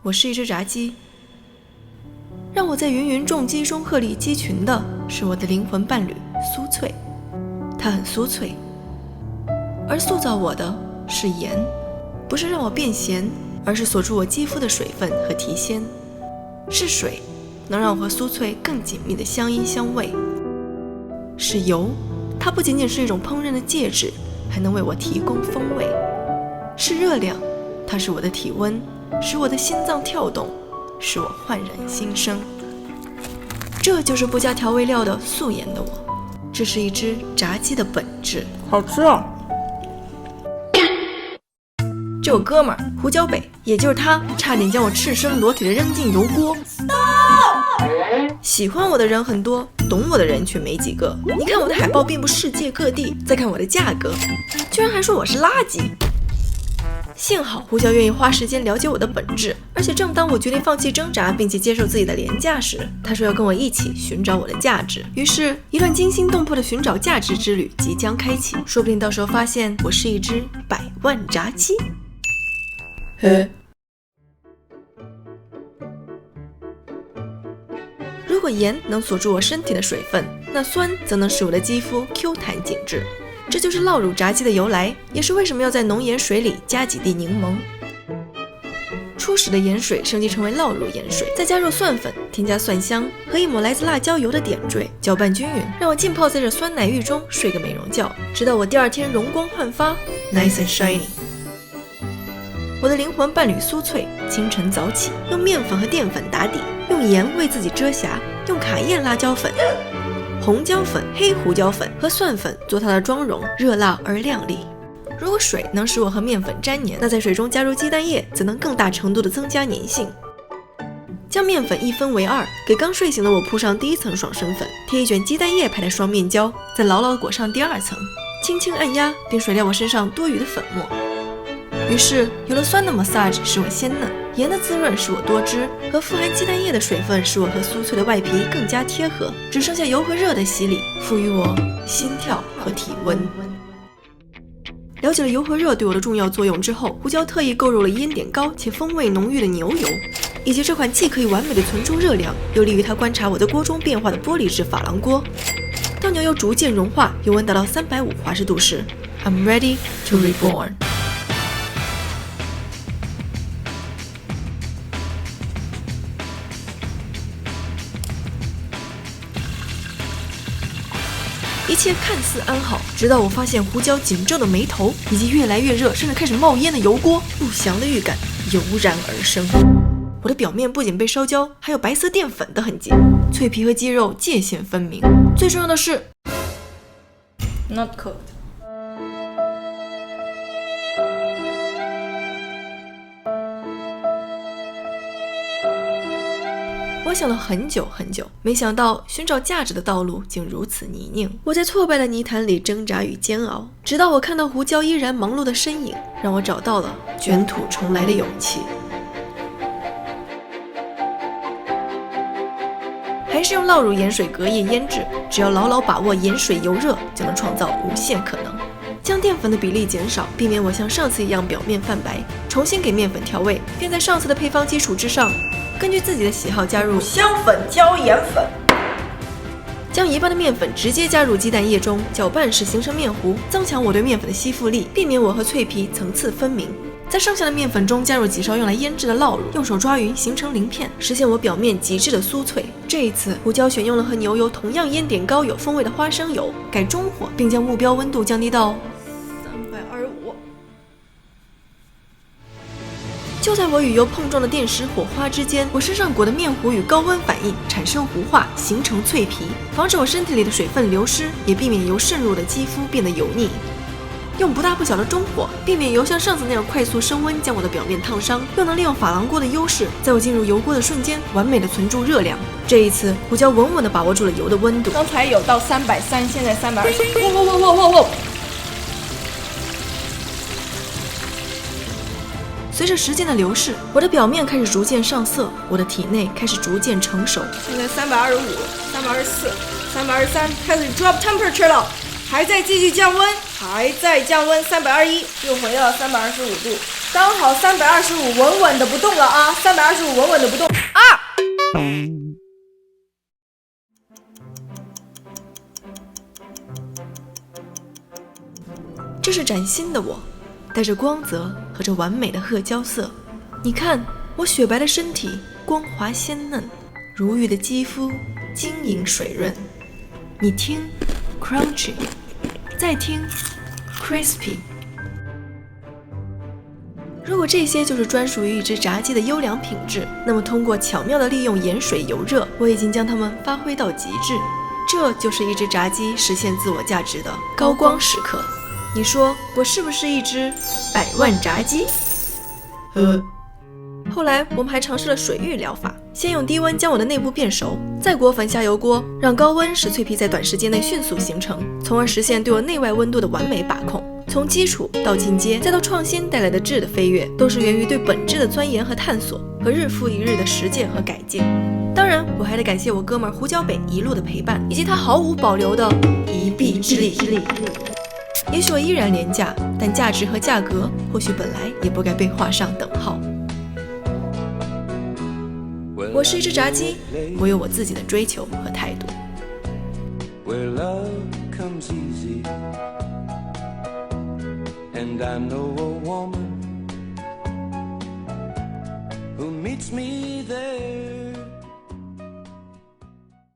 我是一只炸鸡。让我在芸芸重击中鹤立鸡群的是我的灵魂伴侣酥脆，它很酥脆。而塑造我的是盐，不是让我变咸，而是锁住我肌肤的水分和提鲜。是水，能让我和酥脆更紧密的相依相偎。是油，它不仅仅是一种烹饪的介质，还能为我提供风味。是热量，它是我的体温，使我的心脏跳动，使我焕然新生。这就是不加调味料的素颜的我，这是一只炸鸡的本质。好吃啊！这我哥们儿胡椒北，也就是他，差点将我赤身裸体的扔进油锅。喜欢我的人很多，懂我的人却没几个。你看我的海报遍布世界各地，再看我的价格，居然还说我是垃圾。幸好胡椒愿意花时间了解我的本质，而且正当我决定放弃挣扎并且接受自己的廉价时，他说要跟我一起寻找我的价值。于是一段惊心动魄的寻找价值之旅即将开启，说不定到时候发现我是一只100万炸鸡。如果盐能锁住我身体的水分，那酸则能使我的肌肤 Q 弹紧致。这就是酪乳炸鸡的由来，也是为什么要在浓盐水里加几滴柠檬。初始的盐水升级成为酪乳盐水，再加入蒜粉，添加蒜香和一抹来自辣椒油的点缀，搅拌均匀，让我浸泡在这酸奶浴中睡个美容觉，直到我第二天容光焕发 ，nice and shiny。我的灵魂伴侣酥脆，清晨早起，用面粉和淀粉打底，用盐为自己遮瑕，用卡宴辣椒粉、红椒粉、黑胡椒粉和蒜粉做它的妆容，热辣而亮丽。如果水能使我和面粉粘黏，那在水中加入鸡蛋液，则能更大程度地增加粘性。将面粉一分为二，给刚睡醒的我铺上第一层爽身粉，贴一卷鸡蛋液排在双面胶，再牢牢地裹上第二层，轻轻按压，并水掉我身上多余的粉末。于是有了酸的 massage 使我鲜嫩，盐的滋润使我多汁，和富含鸡蛋液的水分使我和酥脆的外皮更加贴合，只剩下油和热的洗礼，赋予我心跳和体温。了解了油和热对我的重要作用之后，胡椒特意购入了烟点高且风味浓郁的牛油，以及这款既可以完美的存住热量，又利于它观察我的锅中变化的玻璃制珐琅锅。当牛油逐渐融化，油温达到350华氏度时 ，I'm ready to reborn。一切看似安好，直到我发现胡椒紧皱的眉头，以及越来越热甚至开始冒烟的油锅，不祥的预感油然而生。我的表面不仅被烧焦，还有白色淀粉的痕迹，脆皮和肌肉界限分明。最重要的是 ，not cooked。我想了很久很久，没想到寻找价值的道路竟如此泥泞。我在挫败的泥潭里挣扎与煎熬，直到我看到胡椒依然忙碌的身影，让我找到了卷土重来的勇气。还是用酪乳盐水隔夜腌制，只要牢牢把握盐水油热，就能创造无限可能。将淀粉的比例减少，避免我像上次一样表面泛白，重新给面粉调味，并在上次的配方基础之上，根据自己的喜好加入香粉、椒盐粉，将一半的面粉直接加入鸡蛋液中，搅拌时形成面糊，增强我对面粉的吸附力，避免我和脆皮层次分明。在剩下的面粉中加入几勺用来腌制的酪乳，用手抓匀形成鳞片，实现我表面极致的酥脆。这一次胡椒选用了和牛油同样烟点高有风味的花生油，改中火，并将目标温度降低到325。就在我与油碰撞的电石火花之间，我身上裹的面糊与高温反应，产生糊化，形成脆皮，防止我身体里的水分流失，也避免油渗入的肌肤变得油腻。用不大不小的中火，避免油像上次那样快速升温将我的表面烫伤，又能利用珐琅锅的优势，在我进入油锅的瞬间，完美的存住热量。这一次，胡椒稳稳地把握住了油的温度。刚才有到330，现在320。哇！随着时间的流逝，我的表面开始逐渐上色，我的体内开始逐渐成熟。现在325、324、323，开始 drop temperature 了，还在继续降温，还在降温，321，又回到325度。刚好325，稳稳的不动了啊！325，稳稳的不动啊！这是崭新的我，带着光泽和这完美的褐胶色。你看，我雪白的身体光滑鲜嫩，如玉的肌肤晶莹水润。你听 crunchy， 再听 crispy。如果这些就是专属于一只炸鸡的优良品质，那么通过巧妙地利用盐水油热，我已经将它们发挥到极致。这就是一只炸鸡实现自我价值的高光时刻。你说我是不是一只100万炸鸡？后来我们还尝试了水浴疗法，先用低温将我的内部变熟，再裹粉下油锅，让高温使脆皮在短时间内迅速形成，从而实现对我内外温度的完美把控。从基础到进阶，再到创新带来的质的飞跃，都是源于对本质的钻研和探索，和日复一日的实践和改进。当然，我还得感谢我哥们胡椒北一路的陪伴，以及他毫无保留的一臂之力。也许我依然廉价，但价值和价格或许本来也不该被画上等号。我是一只炸鸡，我有我自己的追求和态度。And I know a woman who meets me there